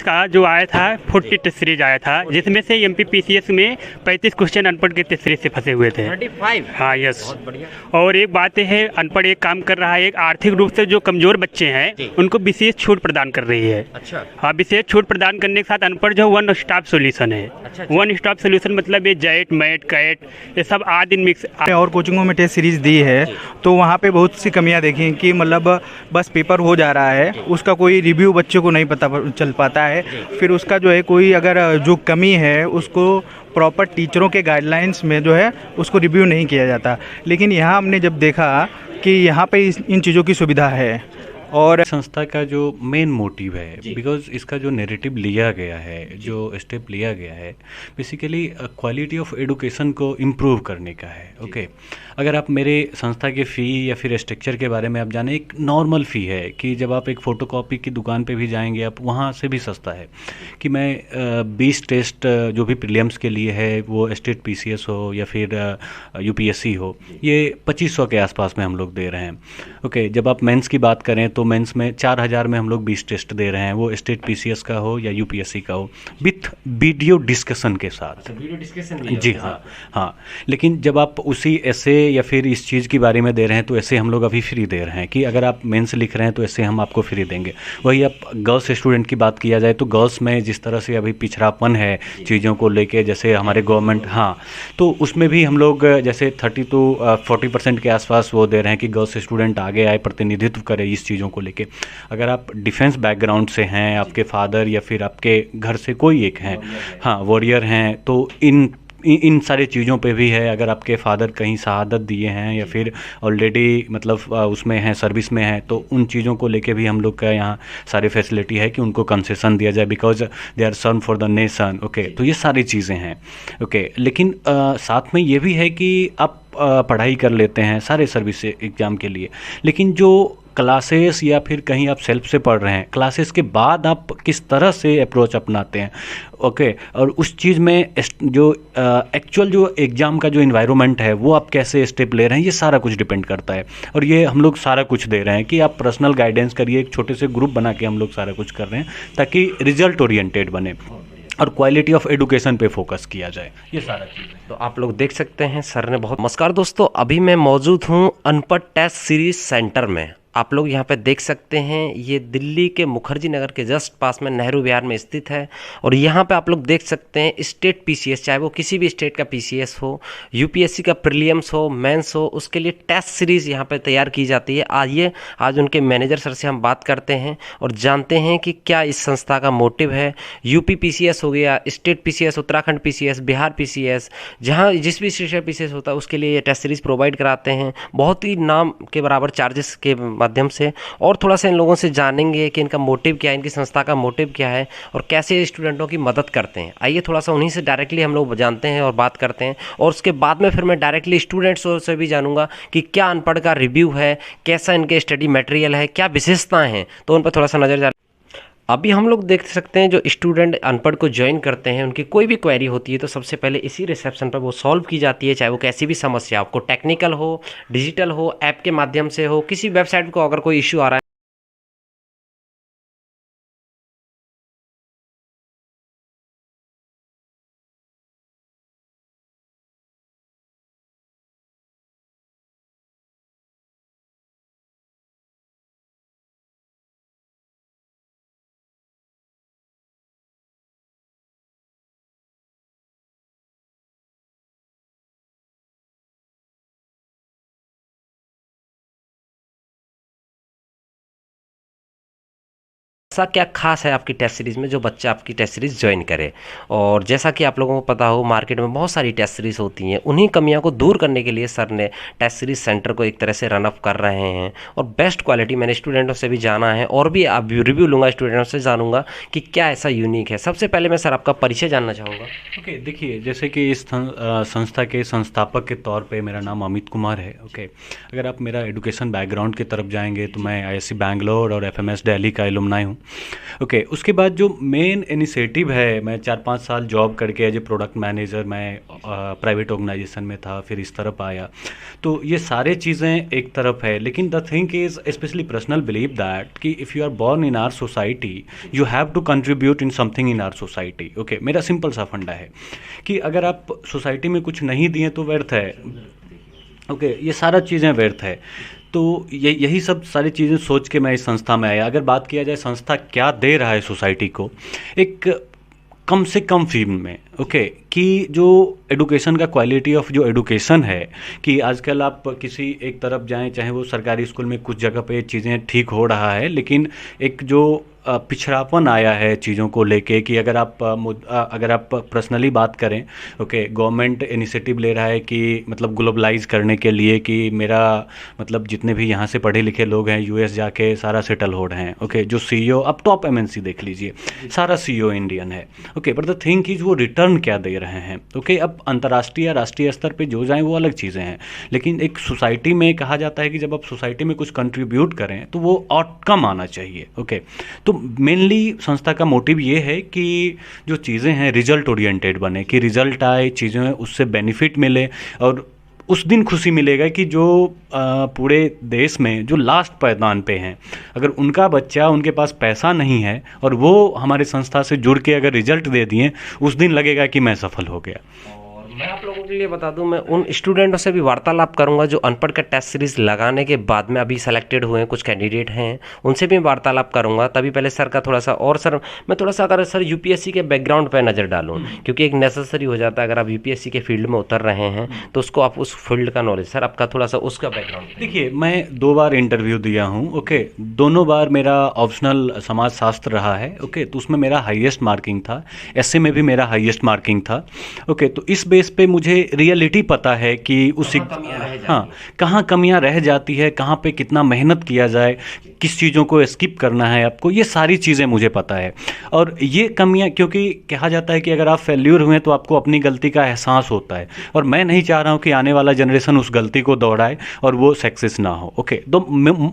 का जो आया था 40 टेस्ट सीरीज आया था, जिसमें से एमपीपीसीएस में 35 क्वेश्चन अनपढ़ के टेस्ट सीरीज से फंसे हुए थे। 35। हाँ, यस। बहुत बढ़िया। और एक बात है, अनपढ़ एक काम कर रहा है, एक आर्थिक रूप से जो कमजोर बच्चे जी। हैं उनको विशेष छूट प्रदान कर रही है। अच्छा। हाँ, विशेष छूट प्रदान करने के साथ अनपढ़ जो वन स्टॉप सोल्यूशन है। अच्छा, अच्छा। वन स्टॉप सोल्यूशन मतलब ये जेट मैट कैट ये सब आदि मिक्स। और कोचिंगों में टेस्ट सीरीज दी है तो वहाँ पे बहुत सी कमियाँ देखी कि मतलब बस पेपर हो जा रहा है, उसका कोई रिव्यू बच्चों को नहीं पता चल पाता है। फिर उसका जो है कोई अगर जो कमी है उसको प्रॉपर टीचरों के गाइडलाइंस में जो है उसको रिव्यू नहीं किया जाता। लेकिन यहाँ हमने जब देखा कि यहाँ पे इन चीज़ों की सुविधा है और संस्था का जो मेन मोटिव है, बिकॉज इसका जो नैरेटिव लिया गया है, जो स्टेप लिया गया है, बेसिकली क्वालिटी ऑफ एडुकेशन को इम्प्रूव करने का है। ओके, अगर आप मेरे संस्था के फ़ी या फिर स्ट्रक्चर के बारे में आप जाने, एक नॉर्मल फ़ी है कि जब आप एक फ़ोटोकॉपी की दुकान पे भी जाएंगे आप, वहाँ से भी सस्ता है कि मैं 20 टेस्ट जो भी प्रीलिम्स के लिए है, वो स्टेट पीसीएस हो या फिर यूपीएससी हो, ये 2500 के आसपास में हम लोग दे रहे हैं। ओके, जब आप मेंस की बात करें तो मेंस में 4000 में हम लोग 20 टेस्ट दे रहे हैं, वो स्टेट पीसीएस का हो या यूपीएससी का हो, विथ वीडियो डिस्कशन के साथ। वीडियो डिस्कशन जी हाँ, हाँ। लेकिन जब आप उसी ऐसे या फिर इस चीज़ के बारे में दे रहे हैं तो ऐसे हम लोग अभी फ्री दे रहे हैं कि अगर आप मेंस लिख रहे हैं तो ऐसे हम आपको फ्री देंगे। वही आप गर्ल्स स्टूडेंट की बात किया जाए तो गर्ल्स में जिस तरह से अभी पिछड़ापन है चीज़ों को लेके, जैसे हमारे गवर्नमेंट, हाँ, तो उसमें भी हम लोग जैसे 30 to 40% के आसपास वो दे रहे हैं कि गर्ल्स स्टूडेंट आगे आए, प्रतिनिधित्व करे इस चीज़ों को लेके। अगर आप डिफेंस बैकग्राउंड से हैं, आपके फादर या फिर आपके घर से कोई एक हैं, हाँ, वॉरियर हैं, तो इन सारी चीज़ों पे भी है। अगर आपके फादर कहीं शहादत दिए हैं या फिर ऑलरेडी मतलब उसमें हैं, सर्विस में हैं, तो उन चीज़ों को लेके भी हम लोग का यहाँ सारी फैसिलिटी है कि उनको कंसेशन दिया जाए, because they are serve for the nation. Okay, तो ये सारी चीज़ें हैं। ओके, लेकिन साथ में ये भी है कि आप पढ़ाई कर लेते हैं सारे सर्विस एग्ज़ाम के लिए, लेकिन जो क्लासेस या फिर कहीं आप सेल्फ से पढ़ रहे हैं, क्लासेस के बाद आप किस तरह से अप्रोच अपनाते हैं। ओके, और उस चीज़ में जो एक्चुअल जो एग्ज़ाम का जो इन्वायरमेंट है वो आप कैसे स्टेप ले रहे हैं, ये सारा कुछ डिपेंड करता है। और ये हम लोग सारा कुछ दे रहे हैं कि आप पर्सनल गाइडेंस करिए, एक छोटे से ग्रुप बना के हम लोग सारा कुछ कर रहे हैं ताकि रिजल्ट ओरिएंटेड बने और क्वालिटी ऑफ एडुकेशन पे फोकस किया जाए, ये सारा चीज़ है। तो आप लोग देख सकते हैं सर ने बहुत। नमस्कार दोस्तों, अभी मैं मौजूद हूँ अनपढ़ टेस्ट सीरीज सेंटर में। आप लोग यहाँ पे देख सकते हैं, ये दिल्ली के मुखर्जी नगर के जस्ट पास में नेहरू विहार में स्थित है। और यहाँ पे आप लोग देख सकते हैं स्टेट पीसीएस, चाहे वो किसी भी स्टेट का पीसीएस हो, यूपीएससी का प्रीलिम्स हो, मेंस हो, उसके लिए टेस्ट सीरीज़ यहाँ पे तैयार की जाती है। आइए आज उनके मैनेजर सर से हम बात करते हैं और जानते हैं कि क्या इस संस्था का मोटिव है। यूपी पीसीएस हो गया, state PCS, Uttarakhand PCS, Bihar PCS, जहाँ जिस भी स्टेट का पीसीएस होता है उसके लिए ये टेस्ट सीरीज़ प्रोवाइड कराते हैं, बहुत ही नाम के बराबर चार्जेस के माध्यम से। और थोड़ा सा इन लोगों से जानेंगे कि इनका मोटिव क्या है, इनकी संस्था का मोटिव क्या है और कैसे स्टूडेंटों की मदद करते हैं। आइए थोड़ा सा उन्हीं से डायरेक्टली हम लोग जानते हैं और बात करते हैं, और उसके बाद में फिर मैं डायरेक्टली स्टूडेंट्स से भी जानूंगा कि क्या अनपढ़ का रिव्यू है, कैसा इनके स्टडी मटेरियल है, क्या विशेषताएं हैं, तो उन पर थोड़ा सा नज़र डाल। अभी हम लोग देख सकते हैं जो स्टूडेंट अनपढ़ को ज्वाइन करते हैं, उनकी कोई भी क्वेरी होती है तो सबसे पहले इसी रिसेप्शन पर वो सॉल्व की जाती है, चाहे वो कैसी भी समस्या, आपको टेक्निकल हो, डिजिटल हो, ऐप के माध्यम से हो, किसी वेबसाइट को अगर कोई इश्यू आ रहा है। ऐसा क्या खास है आपकी टेस्ट सीरीज़ में जो बच्चा आपकी टेस्ट सीरीज़ ज्वाइन करे। और जैसा कि आप लोगों को पता हो, मार्केट में बहुत सारी टेस्ट सीरीज़ होती हैं, उन्हीं कमियों को दूर करने के लिए सर ने टेस्ट सीरीज़ सेंटर को एक तरह से रन अप कर रहे हैं। और बेस्ट क्वालिटी मैंने स्टूडेंटों से भी जाना है और भी आप रिव्यू लूँगा, स्टूडेंटों से जानूंगा कि क्या ऐसा यूनिक है। सबसे पहले मैं सर आपका परिचय जानना चाहूँगा। ओके, देखिए, जैसे कि इस संस्था के संस्थापक के तौर पे मेरा नाम अमित कुमार है। ओके, अगर आप मेरा एजुकेशन बैकग्राउंड की तरफ जाएंगे तो मैं आईआईएससी बैंगलोर और एफएमएस दिल्ली का एलुमनाई हूँ। ओके, उसके बाद जो मेन इनिशिएटिव है, मैं 4-5 साल जॉब करके एज ए प्रोडक्ट मैनेजर मैं प्राइवेट ऑर्गेनाइजेशन में था, फिर इस तरफ आया, तो ये सारे चीज़ें एक तरफ है। लेकिन the thing is specially personal believe that कि if you are born in our society you have to contribute in something in our society. Okay, मेरा सिंपल सा फंडा है कि अगर आप सोसाइटी में कुछ नहीं दिए तो व्यर्थ है। ओके, ये सारा चीज़ें व्यर्थ है। तो यही सब सारी चीज़ें सोच के मैं इस संस्था में आया। अगर बात किया जाए संस्था क्या दे रहा है सोसाइटी को, एक कम से कम फी में, ओके, कि जो एडुकेशन का क्वालिटी ऑफ जो एडुकेशन है, कि आजकल आप किसी एक तरफ जाएं, चाहे वो सरकारी स्कूल में कुछ जगह पे चीज़ें ठीक हो रहा है, लेकिन एक जो पिछड़ापन आया है चीज़ों को लेके, कि अगर आप पर्सनली बात करें, ओके, गवर्नमेंट इनिशिएटिव ले रहा है कि मतलब ग्लोबलाइज करने के लिए कि मेरा मतलब जितने भी यहाँ से पढ़े लिखे लोग हैं यूएस जाके सारा सेटल हो रहे हैं। ओके, जो सीईओ, अब टॉप एमएनसी देख लीजिए, सारा सीईओ इंडियन है। Okay, but the thing is वो रिटर्न क्या दे रहे हैं। ओके, अब अंतर्राष्ट्रीय या राष्ट्रीय स्तर पे जो जाएं वो अलग चीज़ें हैं, लेकिन एक सोसाइटी में कहा जाता है कि जब आप सोसाइटी में कुछ कंट्रीब्यूट करें तो वो आउटकम आना चाहिए। ओके, तो मेनली संस्था का मोटिव ये है कि जो चीज़ें हैं रिजल्ट ओरिएंटेड बने, कि रिजल्ट आए, चीज़ें उससे बेनिफिट मिले, और उस दिन खुशी मिलेगा कि जो पूरे देश में जो लास्ट पायदान पे हैं, अगर उनका बच्चा, उनके पास पैसा नहीं है और वो हमारे संस्था से जुड़ के अगर रिजल्ट दे दिए, उस दिन लगेगा कि मैं सफल हो गया। मैं आप लोगों के लिए बता दूं, मैं उन स्टूडेंटों से भी वार्तालाप करूंगा जो अनपढ़ का टेस्ट सीरीज लगाने के बाद में अभी सेलेक्टेड हुए हैं, कुछ कैंडिडेट हैं, उनसे भी वार्तालाप करूंगा। तभी पहले सर का थोड़ा सा, और सर मैं थोड़ा सा अगर सर यूपीएससी के बैकग्राउंड पे नज़र डालूं, क्योंकि एक नेसेसरी हो जाता है अगर आप यूपीएससी के फील्ड में उतर रहे हैं तो उसको आप उस फील्ड का नॉलेज, सर आपका थोड़ा सा उसका बैकग्राउंड। देखिए, मैं 2 बार इंटरव्यू दिया हूँ। ओके, दोनों बार मेरा ऑप्शनल समाज शास्त्र रहा है। ओके, तो उसमें मेरा हाईएस्ट मार्किंग था, एसए में भी मेरा हाईएस्ट मार्किंग था। ओके, तो इस बेस पे मुझे रियलिटी पता है कि उस कहाँ कमियां रह जाती है, कहाँ पे कितना मेहनत किया जाए, किस चीज़ों को स्किप करना है आपको, ये सारी चीज़ें मुझे पता है। और ये कमियां, क्योंकि कहा जाता है कि अगर आप फेल्यूर हुए तो आपको अपनी गलती का एहसास होता है, और मैं नहीं चाह रहा हूँ कि आने वाला जनरेशन उस गलती को दोहराए और वो सक्सेस ना हो। ओके, तो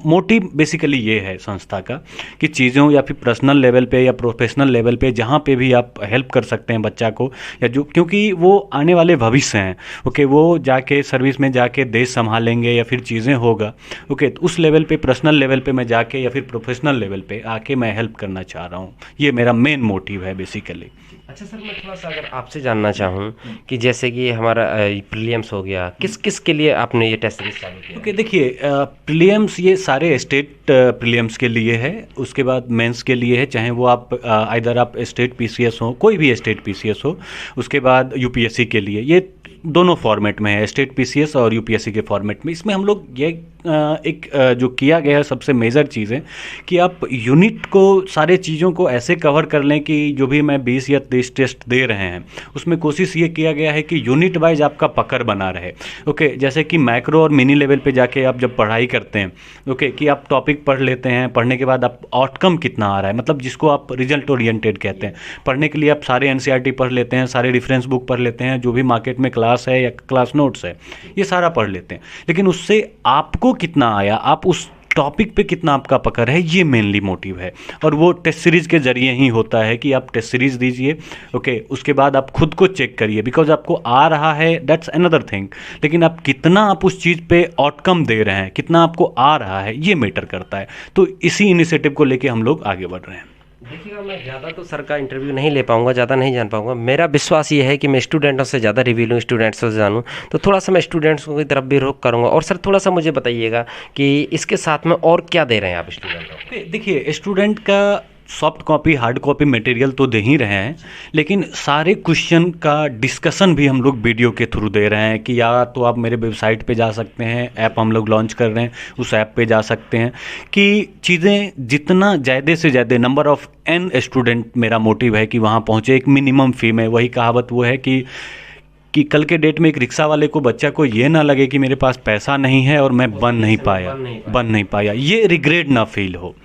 मोटिव बेसिकली ये है संस्था का कि चीज़ों या फिर पर्सनल लेवल पे या प्रोफेशनल लेवल पे जहाँ पे भी आप हेल्प कर सकते हैं बच्चा को, या जो, क्योंकि वो आने वाले भविष्य हैं। ओके, वो जाके सर्विस में जाके देश संभालेंगे या फिर चीज़ें होगा। ओके, तो उस लेवल पे, पर्सनल लेवल पे मैं जाके या फिर प्रोफेशनल लेवल पे आके मैं हेल्प करना चाह रहा हूँ। ये मेरा मेन मोटिव है बेसिकली। अच्छा सर, मैं थोड़ा सा अगर आपसे जानना चाहूँ कि जैसे कि हमारा प्रीलिम्स हो गया, किस किस के लिए आपने ये टेस्ट सीरीज चालू किया? ओके, देखिए, प्रीलिम्स ये सारे स्टेट प्रीलिम्स के लिए है, उसके बाद मेंस के लिए है, चाहे वो आप इधर आप स्टेट पीसीएस हो, कोई भी स्टेट पीसीएस हो, उसके बाद यूपीएससी के लिए, ये दोनों फॉर्मेट में है, स्टेट पीसीएस और यूपीएससी के फॉर्मेट में। इसमें हम लोग ये जो किया गया है सबसे मेजर चीज़ है कि आप यूनिट को, सारे चीज़ों को ऐसे कवर कर लें कि जो भी मैं 20 या 30 टेस्ट दे रहे हैं उसमें कोशिश ये किया गया है कि यूनिट वाइज आपका पकड़ बना रहे। ओके, जैसे कि मैक्रो और मिनी लेवल पे जाके आप जब पढ़ाई करते हैं, ओके, कि आप टॉपिक पढ़ लेते हैं, पढ़ने के बाद आप आउटकम कितना आ रहा है, मतलब जिसको आप रिजल्ट ओरिएंटेड कहते हैं, पढ़ने के लिए आप सारे एनसीईआरटी पढ़ लेते हैं, सारे रेफरेंस बुक पढ़ लेते हैं, जो भी मार्केट में क्लास है या क्लास नोट्स है, ये सारा पढ़ लेते हैं, लेकिन उससे आपको कितना आया, आप उस टॉपिक पे कितना आपका पकड़ है, ये मेनली मोटिव है। और वो टेस्ट सीरीज के जरिए ही होता है कि आप टेस्ट सीरीज दीजिए, ओके, उसके बाद आप खुद को चेक करिए, बिकॉज आपको आ रहा है, दैट्स अनदर थिंग, लेकिन आप कितना आप उस चीज़ पे आउटकम दे रहे हैं, कितना आपको आ रहा है, ये मैटर करता है। तो इसी इनिशिएटिव को लेके हम लोग आगे बढ़ रहे हैं। देखिएगा, मैं ज़्यादा तो सर का इंटरव्यू नहीं ले पाऊंगा, ज़्यादा नहीं जान पाऊंगा। मेरा विश्वास ये है कि मैं स्टूडेंटों से ज़्यादा रिव्यू लूँ, स्टूडेंट्स से जानूँ, तो थोड़ा सा मैं स्टूडेंट्स की तरफ भी रुख करूंगा। और सर थोड़ा सा मुझे बताइएगा कि इसके साथ में और क्या दे रहे हैं आप स्टूडेंटों को? देखिए, स्टूडेंट का soft copy, hard copy material तो दे ही रहे हैं, लेकिन सारे क्वेश्चन का डिस्कशन भी हम लोग वीडियो के थ्रू दे रहे हैं कि या तो आप मेरे वेबसाइट पे जा सकते हैं, ऐप हम लोग लॉन्च कर रहे हैं, उस ऐप पे जा सकते हैं, कि चीज़ें जितना ज़्यादा से ज़्यादा नंबर ऑफ़ n स्टूडेंट, मेरा मोटिव है कि वहाँ पहुँचे एक मिनिमम फ़ी में। वही कहावत वो है कि कल के डेट में एक रिक्शा वाले को, बच्चा को ये ना लगे कि मेरे पास पैसा नहीं है और मैं बन नहीं पाया, ये रिग्रेट ना फील हो।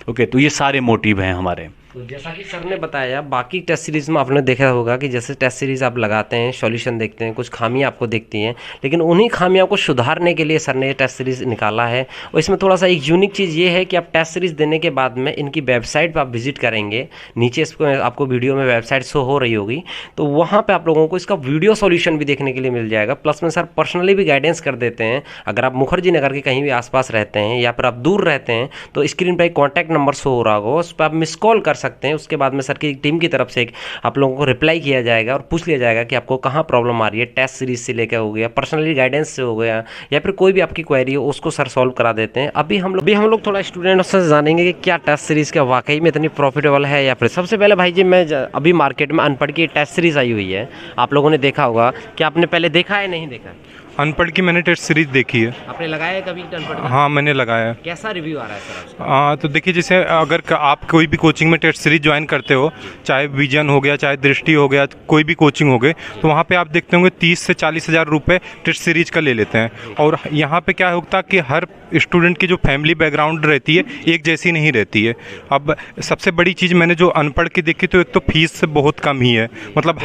ओके, तो ये सारे मोटिव हैं हमारे। तो जैसा कि सर ने बताया, बाकी टेस्ट सीरीज़ में आपने देखा होगा कि जैसे टेस्ट सीरीज़ आप लगाते हैं, सॉल्यूशन देखते हैं, कुछ खामियां आपको दिखती हैं, लेकिन उन्हीं खामियों को सुधारने के लिए सर ने ये टेस्ट सीरीज़ निकाला है। और इसमें थोड़ा सा एक यूनिक चीज़ ये है कि आप टेस्ट सीरीज़ देने के बाद में इनकी वेबसाइट पर आप विजिट करेंगे, नीचे इसको आपको वीडियो में वेबसाइट शो हो रही होगी, तो वहाँ पर आप लोगों को इसका वीडियो सॉल्यूशन भी देखने के लिए मिल जाएगा। प्लस में सर पर्सनली भी गाइडेंस कर देते हैं। अगर आप मुखर्जी नगर के कहीं भी आसपास रहते हैं या फिर आप दूर रहते हैं तो स्क्रीन पर एक कॉन्टैक्ट नंबर शो हो रहा होगा, उस पर आप मिस कॉल कर सकते हैं। उसके बाद में सर की टीम की तरफ से आप लोगों को रिप्लाई किया जाएगा और पूछ लिया जाएगा कि आपको कहाँ प्रॉब्लम आ रही है, टेस्ट सीरीज से लेकर हो गया, पर्सनली गाइडेंस से हो गया, या फिर कोई भी आपकी क्वेरी हो उसको सर सॉल्व करा देते हैं। अभी हम लोग थोड़ा स्टूडेंट से जानेंगे कि क्या टेस्ट सीरीज क्या वाकई में इतनी प्रॉफिटेबल है या फिर। सबसे पहले भाई जी, मैं अभी मार्केट में अनपढ़ की टेस्ट सीरीज आई हुई है, आप लोगों ने देखा होगा, क्या आपने पहले देखा है नहीं देखा? अनपढ़ की मैंने टेस्ट सीरीज देखी है। आपने लगाया है कभी अनपढ़ का? हाँ, मैंने लगाया है। कैसा रिव्यू आ रहा है सर आपका? तो देखिए, जैसे अगर आप कोई भी कोचिंग में टेस्ट सीरीज ज्वाइन करते हो, चाहे विजन हो गया, चाहे दृष्टि हो गया, कोई भी कोचिंग हो गए, तो वहाँ पे आप देखते होंगे 30 से 40 हज़ार रुपये टेस्ट सीरीज का ले लेते हैं। और यहाँ पे क्या होता है कि हर स्टूडेंट की जो फैमिली बैकग्राउंड रहती है एक जैसी नहीं रहती है। अब सबसे बड़ी चीज़ मैंने जो अनपढ़ की देखी, तो एक तो फीस बहुत कम ही है, मतलब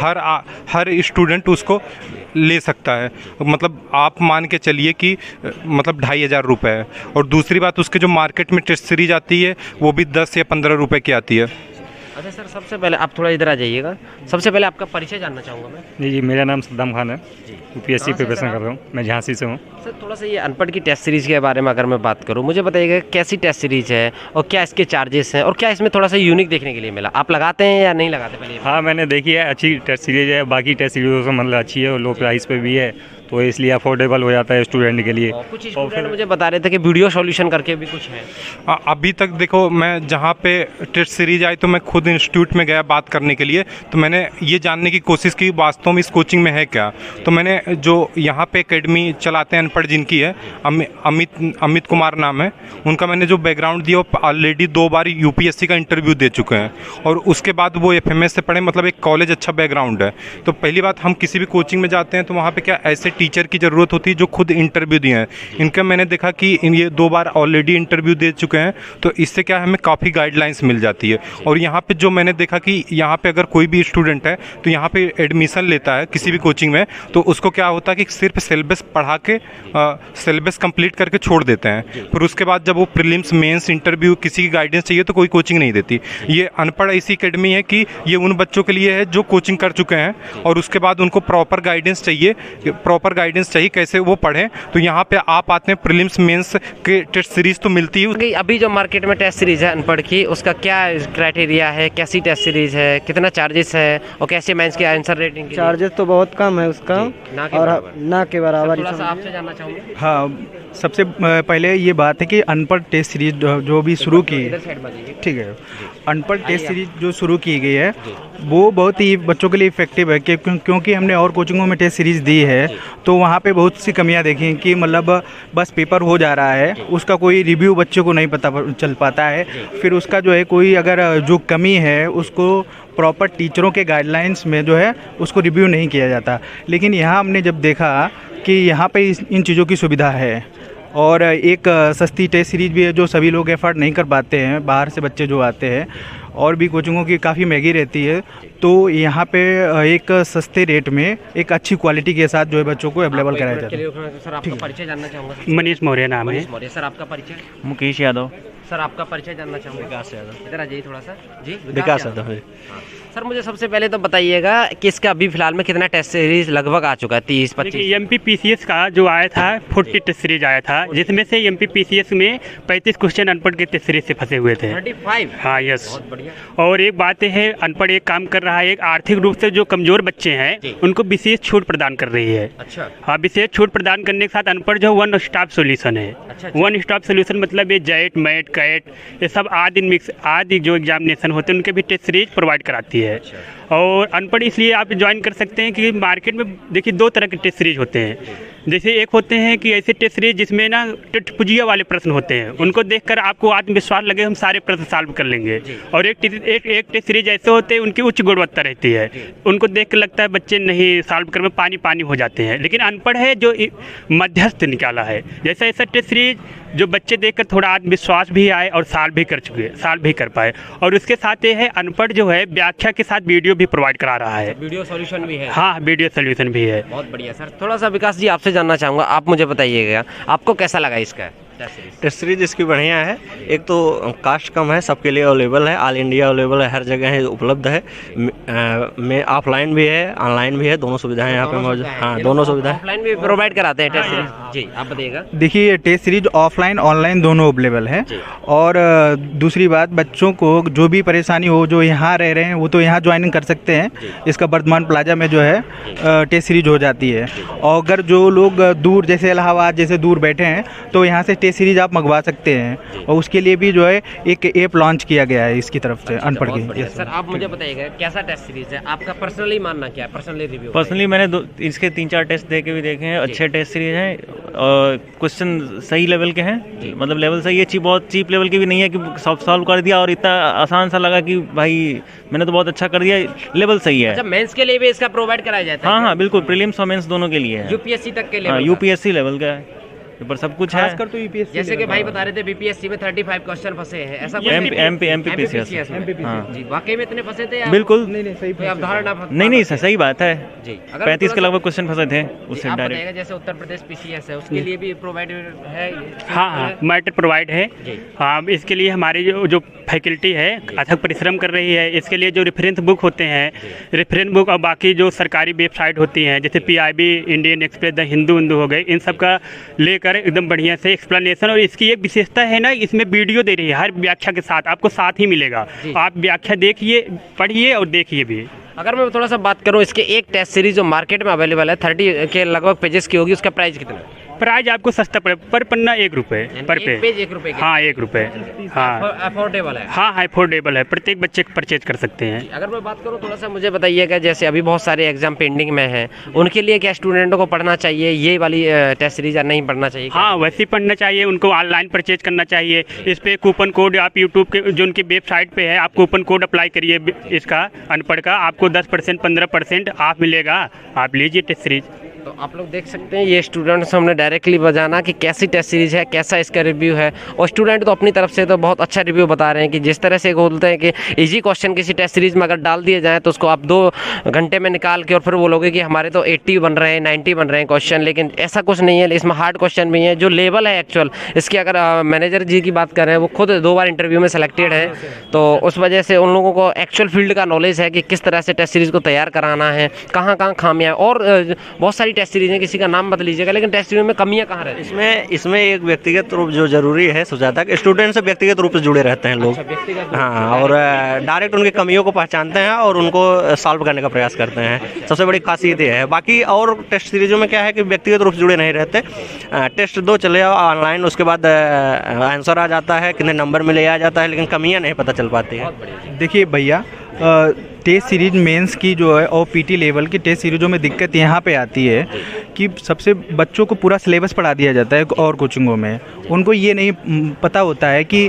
हर स्टूडेंट उसको ले सकता है। मतलब आप मान के चलिए कि मतलब 2,500 रुपये है। और दूसरी बात, उसके जो मार्केट में टेस्ट सीरीज आती है वो भी 10 या 15 रुपये की आती है। अच्छा सर, सबसे पहले आप थोड़ा इधर आ जाइएगा। सबसे पहले आपका परिचय जानना चाहूँगा मैं। जी, मेरा नाम सद्दाम खान है, यूपीएससी कहाँ से प्रिपरेशन सर कर रहा हूँ, मैं झांसी से हूँ। सर थोड़ा सा ये अनपढ़ की टेस्ट सीरीज़ के बारे में अगर मैं बात करूँ, मुझे बताइएगा कैसी टेस्ट सीरीज़ है और क्या इसके चार्जेस हैं और क्या इसमें थोड़ा सा यूनिक देखने के लिए मिला। आप लगाते हैं या नहीं लगाते पहले? हाँ, मैंने देखी है, अच्छी टेस्ट सीरीज है, बाकी टेस्ट सीरीज़ों से मतलब अच्छी है और लो प्राइस पे भी है, तो इसलिए अफोर्डेबल हो जाता है स्टूडेंट के लिए। और कुछ स्टूडेंट मुझे बता रहे थे कि वीडियो सॉल्यूशन करके भी कुछ है। अभी तक देखो, मैं जहाँ पे टेस्ट सीरीज आई तो मैं खुद इंस्टीट्यूट में गया बात करने के लिए, तो मैंने ये जानने की कोशिश की वास्तव में इस कोचिंग में है क्या। तो मैंने जो यहाँ पे एकेडमी चलाते हैं अनपढ़ जिनकी है, अमित कुमार नाम है उनका, मैंने जो बैकग्राउंड दिया वो ऑलरेडी 2 बार यूपीएससी का इंटरव्यू दे चुके हैं और उसके बाद वो FMS से पढ़े, मतलब एक कॉलेज अच्छा बैकग्राउंड है। तो पहली बात, हम किसी भी कोचिंग में जाते हैं तो वहाँ पे क्या ऐसे टीचर की ज़रूरत होती है जो खुद इंटरव्यू दिए हैं। इनका मैंने देखा कि ये 2 बार ऑलरेडी इंटरव्यू दे चुके हैं, तो इससे क्या हमें काफ़ी गाइडलाइंस मिल जाती है। और यहाँ पे जो मैंने देखा कि यहाँ पे अगर कोई भी स्टूडेंट है तो यहाँ पे एडमिशन लेता है किसी भी कोचिंग में, तो उसको क्या होता है कि सिर्फ सिलेबस पढ़ा के सिलेबस कंप्लीट करके छोड़ देते हैं। फिर उसके बाद जब वो प्रीलिम्स मेंस इंटरव्यू किसी की गाइडेंस चाहिए तो कोई कोचिंग नहीं देती। ये अनपढ़ ऐसी एकेडमी है कि ये उन बच्चों के लिए है जो कोचिंग कर चुके हैं और उसके बाद उनको प्रॉपर गाइडेंस चाहिए कैसे वो पढ़ें। तो यहाँ पे आप आते हैं, प्रीलिम्स मेंस के टेस्ट सीरीज तो मिलती है। अभी जो मार्केट में टेस्ट सीरीज है अनपढ़ की, उसका क्या क्राइटेरिया है, कैसी टेस्ट सीरीज है, कितना चार्जेस है और कैसे मेंस की आंसर रेटिंग? चार्जेस तो बहुत कम है उसका, और ना के बराबर। थोड़ा सा आपसे जानना चाहूँगा। हाँ, सबसे पहले ये बात है कि अनपढ़ टेस्ट सीरीज जो भी शुरू की, ठीक है, अनपढ़ टेस्ट सीरीज जो शुरू की गई है वो बहुत ही बच्चों के लिए इफेक्टिव है, क्योंकि हमने और कोचिंगों में टेस्ट सीरीज दी है तो वहाँ पे बहुत सी कमियाँ देखी कि मतलब बस पेपर हो जा रहा है, उसका कोई रिव्यू बच्चों को नहीं पता चल पाता है। फिर उसका जो है कोई अगर जो कमी है उसको प्रॉपर टीचरों के गाइडलाइंस में जो है उसको रिव्यू नहीं किया जाता। लेकिन यहाँ हमने जब देखा कि यहाँ पे इन चीज़ों की सुविधा है और एक सस्ती टेस्ट सीरीज भी है जो सभी लोग एफर्ट नहीं कर पाते हैं, बाहर से बच्चे जो आते हैं, और भी कोचिंगों की काफ़ी महंगी रहती है, तो यहाँ पे एक सस्ते रेट में एक अच्छी क्वालिटी के साथ जो है बच्चों को अवेलेबल कराया जाता है। सर आपका परिचय जानना चाहूँगा। मनीष मौर्य नाम है। मनीष मौर्य। सर आपका परिचय? मुकेश यादव। सर आपका परिचय जानना चाहूँगा। विकास यादव। इधर आ जाइए थोड़ा सा जी। विकास यादव है। सर मुझे सबसे पहले तो बताइएगा कि इसका अभी फिलहाल में कितना टेस्ट सीरीज लगभग आ चुका है? 30-25? MPPCS का जो आया था 40 टेस्ट सीरीज आया था, जिसमें से MPPCS में 35 क्वेश्चन अनपढ़ के टेस्ट सीरीज से फंसे हुए थे। 35? हाँ, यस। बहुत बढ़िया। और एक बात है, अनपढ़ एक काम कर रहा है, एक आर्थिक रूप से जो कमजोर बच्चे हैं उनको विशेष छूट प्रदान कर रही है। अच्छा। हाँ, विशेष छूट प्रदान करने के साथ अनपढ़ जो वन स्टॉप सोल्यूशन है। अच्छा। वन स्टॉप सोल्यूशन मतलब ये जेट, मैट, कैट, ये सब आदि जो एग्जामिनेशन होते हैं उनके भी टेस्ट सीरीज प्रोवाइड कराती है। और अनपढ़ इसलिए आप ज्वाइन कर सकते हैं कि मार्केट में देखिए 2 तरह के टेस्ट सीरीज होते हैं। जैसे एक होते हैं कि ऐसे टेस्ट सीरीज जिसमें ना टिटपुजिया वाले प्रश्न होते हैं, उनको देखकर आपको आत्मविश्वास लगे हम सारे प्रश्न सॉल्व कर लेंगे। और एक टेस्ट सीरीज ऐसे होते हैं उनकी उच्च गुणवत्ता रहती है, उनको देख कर लगता है बच्चे नहीं सॉल्व कर में पानी पानी हो जाते हैं। लेकिन अनपढ़ है जो मध्यस्थ निकाला है, जैसा ऐसा टेस्ट सीरीज जो बच्चे देखकर थोड़ा आत्मविश्वास भी आए और सॉल्व भी कर पाए। और उसके साथ ये है अनपढ़ जो है व्याख्या के साथ वीडियो भी प्रोवाइड करा रहा है। वीडियो सॉल्यूशन भी है। हाँ, वीडियो सोल्यूशन भी है। बहुत बढ़िया सर। थोड़ा सा विकास जी आपसे जानना चाहूँगा, आप मुझे बताइएगा आपको कैसा लगा इसका टेस्ट सीरीज इसकी बढ़िया है। एक तो कास्ट कम है, सबके लिए अवेलेबल है, ऑल इंडिया अवेलेबल है, हर जगह है, उपलब्ध है। में ऑफलाइन भी है, ऑनलाइन भी है, दोनों सुविधाएं यहाँ पे मौजूद। हाँ, दोनों सुविधाएं ऑफलाइन भी प्रोवाइड कराते हैं टेस्ट सीरीज। जी आप बताइएगा। देखिए टेस्ट सीरीज ऑफलाइन ऑनलाइन दोनों अवेलेबल है। और दूसरी बात, बच्चों को जो भी परेशानी हो, जो यहाँ रह रहे हैं वो तो यहाँ ज्वाइनिंग कर सकते हैं। इसका वर्धमान प्लाजा में जो है टेस्ट सीरीज हो जाती है। और अगर जो लोग दूर जैसे इलाहाबाद जैसे दूर बैठे हैं तो यहाँ से टेस्ट सीरीज आप मंगवा सकते हैं। और उसके लिए भी जो है एक ऐप लॉन्च किया गया है इसकी तरफ से अनपढ़ की। सर आप मुझे बताइएगा कैसा टेस्ट सीरीज है, आपका पर्सनली मानना क्या है, पर्सनली रिव्यू? पर्सनली मैंने इसके 3-4 टेस्ट दे के भी देखे हैं, अच्छे टेस्ट सीरीज हैं और क्वेश्चन सही लेवल के हैं, मतलब लेवल सही है, बहुत चीप लेवल की भी नहीं है कि सॉल्व कर दिया और इतना आसान सा लगा कि भाई मैंने तो बहुत अच्छा कर दिया, लेवल सही है। अच्छा, मेंस के लिए भी इसका प्रोवाइड कराया जाता है? हाँ, बिल्कुल, प्रीलिम्स और मेंस दोनों के लिए है। यूपीएससी तक के लेवल? यूपीएससी लेवल का है, पर सब कुछ है। खासकर तो यूपीएससी जैसे कि भाई बता रहे थे बीपीएससी में 35 क्वेश्चन फंसे हैं, ऐसा एमपीपीसीएस जी वाकई में इतने फंसे थे? बिल्कुल सही कोई अवधारणा नहीं सही बात है जी। 35 के लगभग क्वेश्चन फंसे थे उससे आप डायरेक्ट। बताइएगा जैसे उत्तर प्रदेश पीसीएस है उसके लिए भी प्रोवाइड है? हाँ, मैटर प्रोवाइड है। हाँ, इसके लिए हमारी जो फैकल्टी है अथक परिश्रम कर रही है। इसके लिए जो रेफरेंस बुक होते हैं, रेफरेंस बुक और बाकी जो सरकारी वेबसाइट होती हैं जैसे PIB, Indian express, the Hindu हो गए, इन सब का लेकर एकदम बढ़िया से एक्सप्लेनेशन। और इसकी एक विशेषता है ना, इसमें वीडियो दे रही है हर व्याख्या के साथ, आपको साथ ही मिलेगा। आप व्याख्या देखिए, पढ़िए और देखिए भी। अगर मैं थोड़ा सा बात करूं, इसके एक टेस्ट सीरीज जो मार्केट में अवेलेबल है 30 के लगभग पेजेस की होगी, उसका प्राइस कितना है? प्राइस आपको सस्ता पड़े, पर पन्ना 1 रुपये पर एक पेज 1 रुपये? हाँ, 1 रुपये। हाँ, अफोर्डेबल है। हाँ, अफोर्डेबल है, प्रत्येक बच्चे परचेज कर सकते हैं। अगर मैं बात करूं, थोड़ा सा मुझे बताइएगा, जैसे अभी बहुत सारे एग्जाम पेंडिंग में हैं, उनके लिए क्या स्टूडेंटों को पढ़ना चाहिए ये वाली टेस्ट सीरीज या नहीं पढ़ना चाहिए? हाँ, वैसे ही पढ़ना चाहिए, उनको ऑनलाइन परचेज करना चाहिए। इस पर कूपन कोड आप यूट्यूब के जो उनकी वेबसाइट पे है, आप कूपन कोड अप्लाई करिए इसका अनपढ़ का, आपको 10% 15% ऑफ मिलेगा। आप लीजिए टेस्ट सीरीज। तो आप लोग देख सकते हैं ये स्टूडेंट्स हमने डायरेक्टली बताना कि कैसी टेस्ट सीरीज है, कैसा इसका रिव्यू है। और स्टूडेंट तो अपनी तरफ से तो बहुत अच्छा रिव्यू बता रहे हैं कि जिस तरह से बोलते हैं कि इजी क्वेश्चन किसी टेस्ट सीरीज में अगर डाल दिए जाएँ तो उसको आप 2 घंटे में निकाल के और फिर बोलोगे कि हमारे तो 80 बन रहे हैं, 90 बन रहे हैं क्वेश्चन। लेकिन ऐसा कुछ नहीं है, इसमें हार्ड क्वेश्चन भी है। जो लेवल है एक्चुअल इसकी, अगर मैनेजर जी की बात कर रहे हैं, वो खुद 2 बार इंटरव्यू में सेलेक्टेड है, तो उस वजह से उन लोगों को एक्चुअल फील्ड का नॉलेज है कि किस तरह से टेस्ट सीरीज को तैयार कराना है, कहाँ कहाँ खामियाँ। और बहुत सारी टेस्ट सीरीज हैं, किसी का नाम बता लीजिएगा, लेकिन टेस्ट सीरीज में कमियां कहाँ रहती हैं? इसमें एक व्यक्तिगत रूप जो जरूरी है सुजाता के, स्टूडेंट से व्यक्तिगत रूप से जुड़े रहते हैं लोग। हाँ, और डायरेक्ट उनकी कमियों को पहचानते हैं और उनको सॉल्व करने का प्रयास करते हैं, सबसे बड़ी खासियत ये है। बाकी और टेस्ट सीरीजों में क्या है कि व्यक्तिगत रूप से जुड़े नहीं रहते, टेस्ट 2 चले ऑनलाइन, उसके बाद आंसर आ जाता है, कितने नंबर मिले आ जाता है, लेकिन कमियाँ नहीं पता चल पाती है। देखिए भैया, टेस्ट सीरीज मेंस की जो है और पीटी लेवल की टेस्ट सीरीजों में दिक्कत यहाँ पे आती है कि सबसे बच्चों को पूरा सिलेबस पढ़ा दिया जाता है और कोचिंगों में उनको ये नहीं पता होता है कि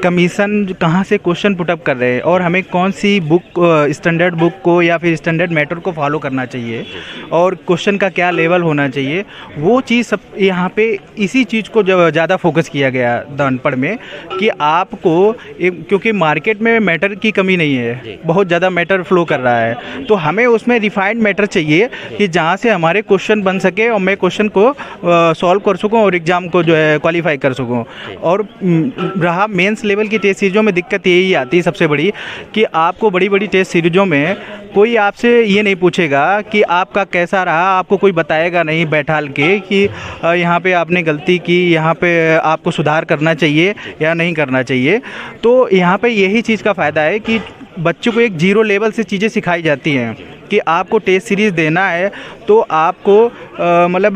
कमीशन कहाँ से क्वेश्चन पुटअप कर रहे हैं और हमें कौन सी बुक, स्टैंडर्ड बुक को या फिर स्टैंडर्ड मैटर को फॉलो करना चाहिए और क्वेश्चन का क्या लेवल होना चाहिए। वो चीज़ सब यहाँ पे इसी चीज़ को ज़्यादा फोकस किया गया द अनपढ़ में कि आपको क्योंकि मार्केट में मैटर की कमी नहीं है, बहुत ज़्यादा मैटर फ्लो कर रहा है, तो हमें उसमें रिफाइंड मैटर चाहिए कि जहाँ से हमारे क्वेश्चन बन सके और मैं क्वेश्चन को सॉल्व कर सकूँ और एग्ज़ाम को जो है क्वालिफाई कर सकूँ। और रहा मेंस लेवल की टेस्ट सीरीजों में दिक्कत यही आती है सबसे बड़ी कि आपको बड़ी बड़ी टेस्ट सीरीजों में कोई आपसे ये नहीं पूछेगा कि आपका कैसा रहा, आपको कोई बताएगा नहीं बैठाल के कि यहाँ पे आपने गलती की, यहाँ पे आपको सुधार करना चाहिए या नहीं करना चाहिए। तो यहाँ पे यही चीज़ का फ़ायदा है कि बच्चों को एक 0 लेवल से चीज़ें सिखाई जाती हैं कि आपको टेस्ट सीरीज़ देना है तो आपको मतलब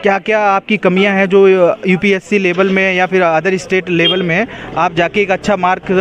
क्या क्या आपकी कमियां हैं जो यूपीएससी लेवल में या फिर अदर स्टेट लेवल में आप जाके एक अच्छा मार्क